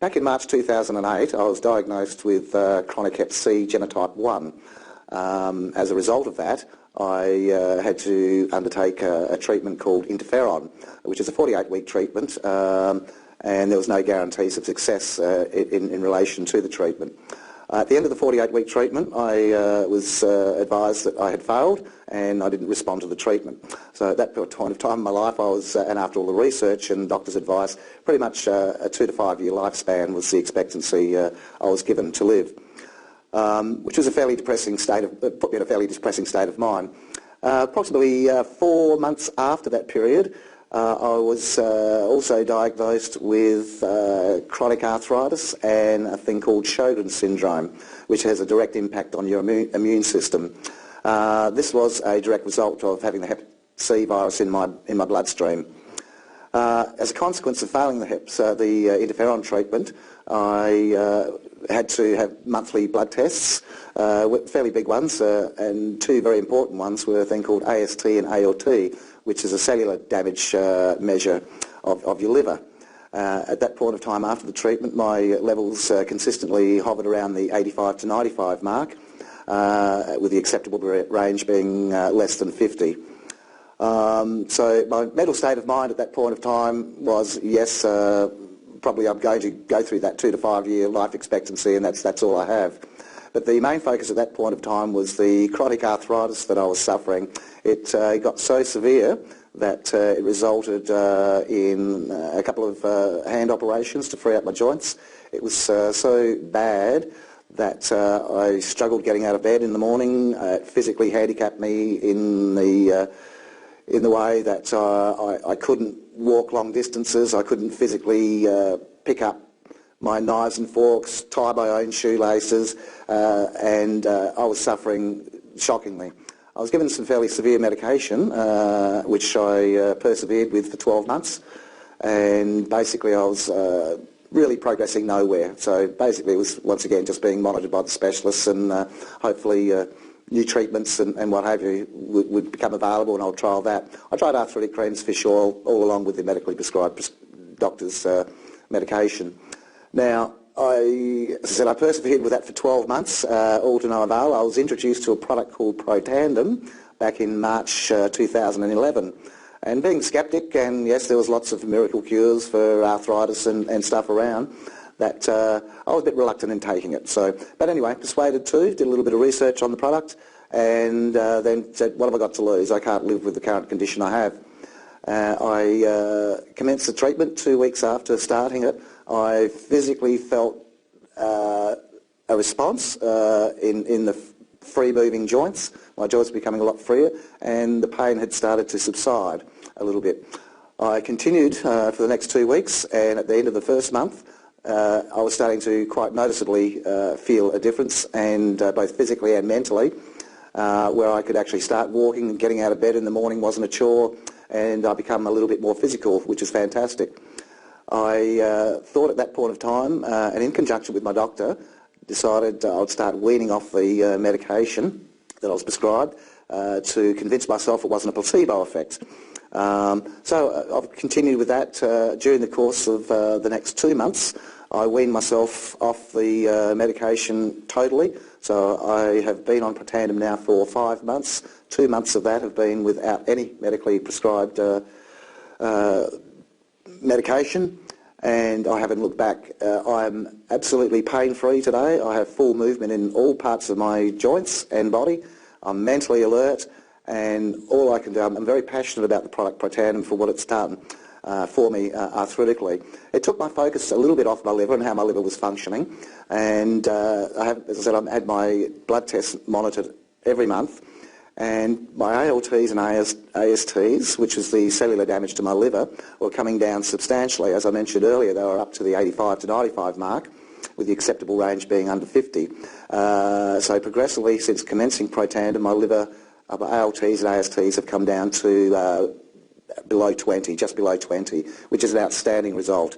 Back in March 2008, I was diagnosed with chronic hep C genotype 1. As a result of that, I had to undertake a treatment called interferon, which is a 48-week treatment, and there was no guarantees of success in relation to the treatment. At the end of the 48-week treatment, I was advised that I had failed and I didn't respond to the treatment. So at that point of time in my life, I was, and after all the research and doctor's advice, pretty much a 2 to 5 year lifespan was the expectancy I was given to live, which was a fairly depressing state of, put me in a fairly depressing state of mind. Approximately 4 months after that period, I was also diagnosed with chronic arthritis and a thing called Sjogren's syndrome, which has a direct impact on your immune system. This was a direct result of having the hep C virus in my bloodstream. As a consequence of failing the interferon treatment, I had to have monthly blood tests, fairly big ones, and two very important ones were a thing called AST and ALT, which is a cellular damage measure of your liver. At that point of time after the treatment, my levels consistently hovered around the 85 to 95 mark, with the acceptable range being less than 50. So my mental state of mind at that point of time was, yes, probably I'm going to go through that 2 to 5 year life expectancy, and that's all I have. But the main focus at that point of time was the chronic arthritis that I was suffering. It got so severe that it resulted in a couple of hand operations to free up my joints. It was so bad that I struggled getting out of bed in the morning. It physically handicapped me in the way that I couldn't walk long distances. I couldn't physically pick up my knives and forks, tie my own shoelaces, and I was suffering shockingly. I was given some fairly severe medication, which I persevered with for 12 months, and basically I was really progressing nowhere. So basically it was once again just being monitored by the specialists, and hopefully new treatments and what have you would become available, and I'll trial that. I tried arthritic creams, fish oil, all along with the medically prescribed doctor's medication. Now, as I said, I persevered with that for 12 months, all to no avail. I was introduced to a product called Protandim back in March 2011. And being sceptic, and yes, there was lots of miracle cures for arthritis and stuff around, that I was a bit reluctant in taking it. So, but anyway, persuaded to, did a little bit of research on the product, and then said, what have I got to lose? I can't live with the current condition I have. I commenced the treatment 2 weeks after starting it. I physically felt a response in the free-moving joints. My joints were becoming a lot freer, and the pain had started to subside a little bit. I continued for the next 2 weeks, and at the end of the first month, I was starting to quite noticeably feel a difference, and both physically and mentally, where I could actually start walking, and getting out of bed in the morning wasn't a chore, and I become a little bit more physical, which is fantastic. I thought at that point of time, and in conjunction with my doctor, decided I would start weaning off the medication that I was prescribed to convince myself it wasn't a placebo effect. So I've continued with that during the course of the next 2 months. I weaned myself off the medication totally. So I have been on Protandim now for 5 months. 2 months of that have been without any medically prescribed medication, and I haven't looked back. I'm absolutely pain-free today. I have full movement in all parts of my joints and body. I'm mentally alert, and all I can do, I'm very passionate about the product Protandim for what it's done for me arthritically. It took my focus a little bit off my liver and how my liver was functioning, and I have, as I said, I've had my blood tests monitored every month, and my ALTs and ASTs, which is the cellular damage to my liver, were coming down substantially. As I mentioned earlier, they were up to the 85 to 95 mark, with the acceptable range being under 50. So progressively, since commencing Protandim, my liver ALTs and ASTs have come down to below 20, just below 20, which is an outstanding result.